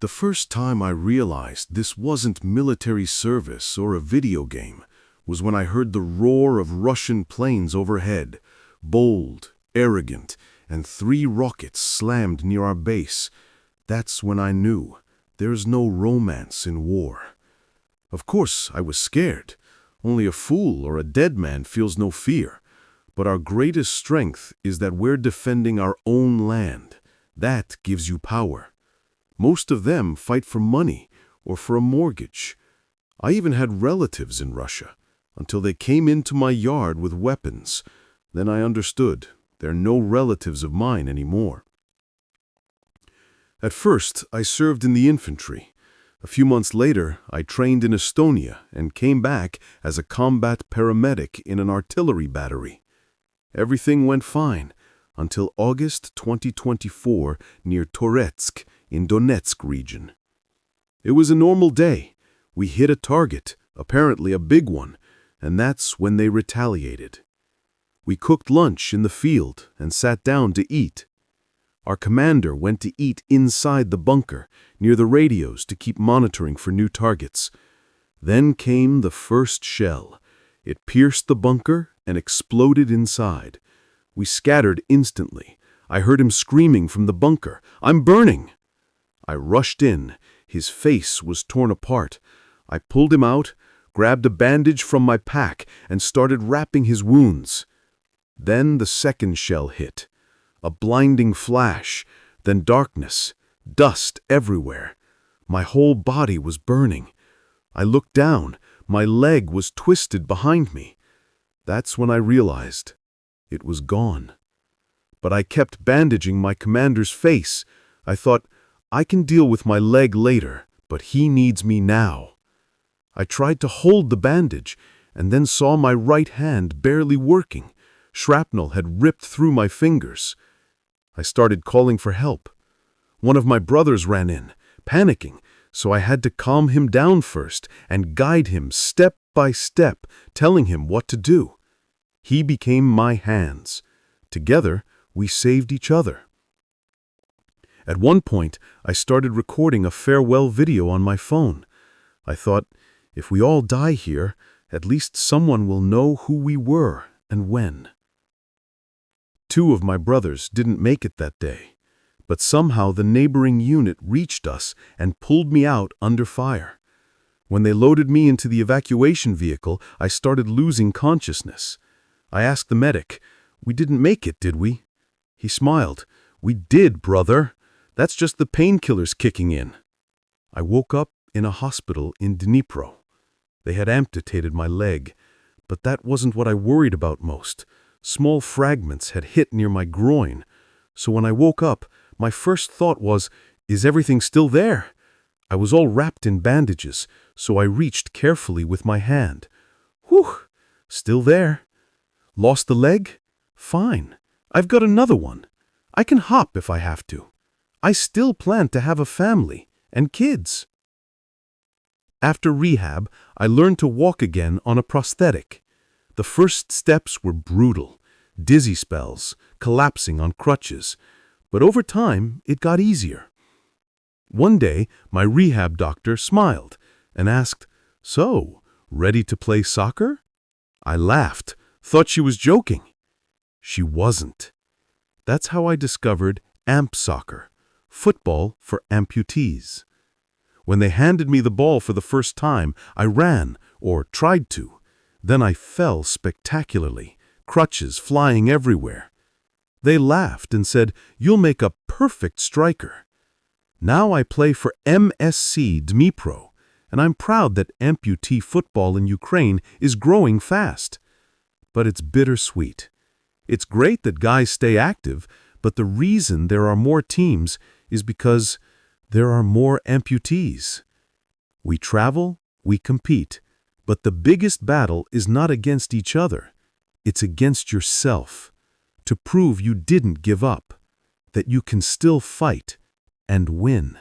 The first time I realized this wasn't military service or a video game was when I heard the roar of Russian planes overhead, bold, arrogant, and 3 rockets slammed near our base. That's when I knew there's no romance in war. Of course, I was scared. Only a fool or a dead man feels no fear. But our greatest strength is that we're defending our own land. That gives you power. Most of them fight for money or for a mortgage. I even had relatives in Russia until they came into my yard with weapons. Then I understood they're no relatives of mine anymore. At first, I served in the infantry. A few months later, I trained in Estonia and came back as a combat paramedic in an artillery battery. Everything went fine until August 2024 near Donetsk in Donetsk region. It was a normal day. We hit a target, apparently a big one, and that's when they retaliated. We cooked lunch in the field and sat down to eat. Our commander went to eat inside the bunker, near the radios to keep monitoring for new targets. Then came the first shell. It pierced the bunker and exploded inside. We scattered instantly. I heard him screaming from the bunker, "I'm burning!" I rushed in. His face was torn apart. I pulled him out, grabbed a bandage from my pack, and started wrapping his wounds. Then the second shell hit. A blinding flash, then darkness, dust everywhere. My whole body was burning. I looked down. My leg was twisted behind me. That's when I realized it was gone. But I kept bandaging my commander's face. I thought, I can deal with my leg later, but he needs me now. I tried to hold the bandage and then saw my right hand barely working. Shrapnel had ripped through my fingers. I started calling for help. One of my brothers ran in, panicking, so I had to calm him down first and guide him step by step, telling him what to do. He became my hands. Together, we saved each other. At one point, I started recording a farewell video on my phone. I thought, if we all die here, at least someone will know who we were and when. 2 of my brothers didn't make it that day, but somehow the neighboring unit reached us and pulled me out under fire. When they loaded me into the evacuation vehicle, I started losing consciousness. I asked the medic, "We didn't make it, did we?" He smiled. "We did, brother. That's just the painkillers kicking in." I woke up in a hospital in Dnipro. They had amputated my leg, but that wasn't what I worried about most. Small fragments had hit near my groin. So when I woke up, my first thought was, is everything still there? I was all wrapped in bandages, so I reached carefully with my hand. Whew, still there. Lost the leg? Fine. I've got another one. I can hop if I have to. I still plan to have a family and kids. After rehab, I learned to walk again on a prosthetic. The first steps were brutal, dizzy spells, collapsing on crutches, but over time it got easier. One day, my rehab doctor smiled and asked, "So, ready to play soccer?" I laughed, thought she was joking. She wasn't. That's how I discovered AMP soccer, football for amputees. When they handed me the ball for the first time, I ran, or tried to. Then I fell spectacularly, crutches flying everywhere. They laughed and said, "You'll make a perfect striker." Now I play for MSC Dnipro, and I'm proud that amputee football in Ukraine is growing fast. But it's bittersweet. It's great that guys stay active, but the reason there are more teams is because there are more amputees. We travel, we compete. But the biggest battle is not against each other. It's against yourself, to prove you didn't give up, that you can still fight and win.